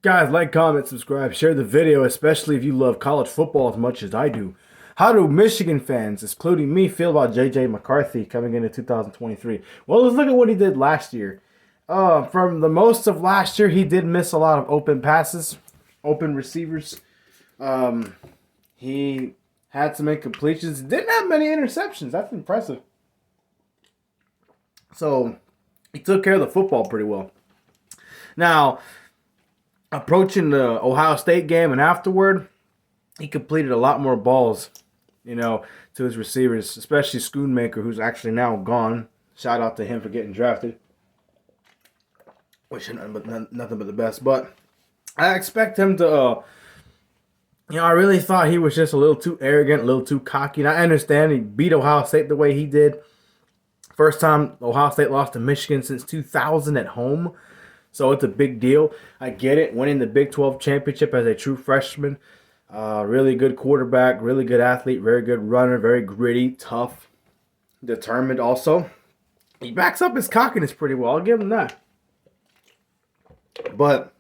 Guys, like, comment, subscribe, share the video, especially if you love college football as much as I do. How do Michigan fans, including me, feel about JJ McCarthy coming into 2023? Well, let's look at what he did last year. From the most of last year, he did miss a lot of open passes, open receivers. He had some incompletions. Didn't have many interceptions. That's impressive. So, he took care of the football pretty well. Now, approaching the Ohio State game and afterward, he completed a lot more balls, to his receivers, especially Schoonmaker, who's actually now gone. Shout out to him for getting drafted. Wishing nothing but the best. But I expect him to, I really thought he was just a little too arrogant, a little too cocky. And I understand he beat Ohio State the way he did. First time Ohio State lost to Michigan since 2000 at home. So it's a big deal. I get it. Winning the Big 12 championship as a true freshman. Really good quarterback, really good athlete, very good runner, very gritty, tough, determined also. He backs up his cockiness pretty well. I'll give him that. But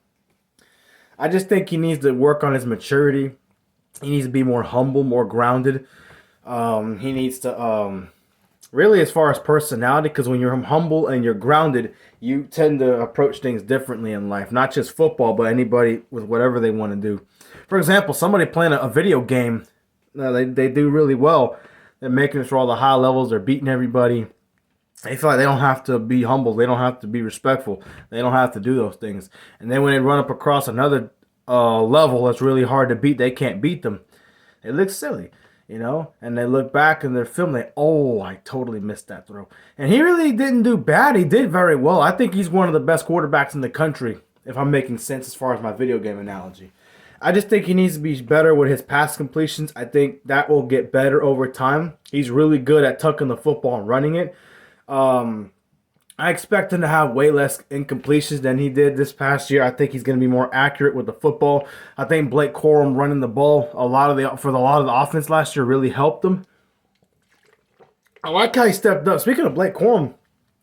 I just think he needs to work on his maturity. He needs to be more humble, more grounded. He needs to... really, as far as personality, because when you're humble and you're grounded, you tend to approach things differently in life. Not just football, but anybody with whatever they want to do. For example, somebody playing a video game, they do really well. They're making it for all the high levels. They're beating everybody. They feel like they don't have to be humble. They don't have to be respectful. They don't have to do those things. And then when they run up across another level that's really hard to beat, they can't beat them. It looks silly. And they look back in their film, I totally missed that throw. And he really didn't do bad. He did very well. I think he's one of the best quarterbacks in the country, if I'm making sense as far as my video game analogy. I just think he needs to be better with his pass completions. I think that will get better over time. He's really good at tucking the football and running it. I expect him to have way less incompletions than he did this past year. I think he's going to be more accurate with the football. I think Blake Corum running the ball for a lot of the offense last year really helped him. I like how he stepped up. Speaking of Blake Corum,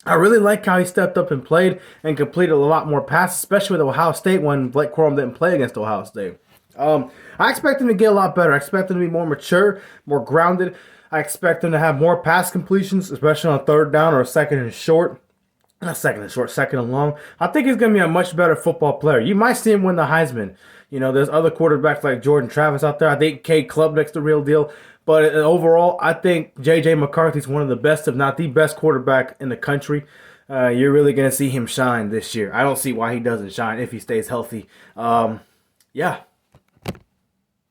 I really like how he stepped up and played and completed a lot more passes, especially with Ohio State when Blake Corum didn't play against Ohio State. I expect him to get a lot better. I expect him to be more mature, more grounded. I expect him to have more pass completions, especially on third down or second and short. Not second and short, second and long. I think he's going to be a much better football player. You might see him win the Heisman. There's other quarterbacks like Jordan Travis out there. I think Cade Klubnik's the real deal. But overall, I think JJ McCarthy's one of the best, if not the best quarterback in the country. You're really going to see him shine this year. I don't see why he doesn't shine if he stays healthy. Yeah.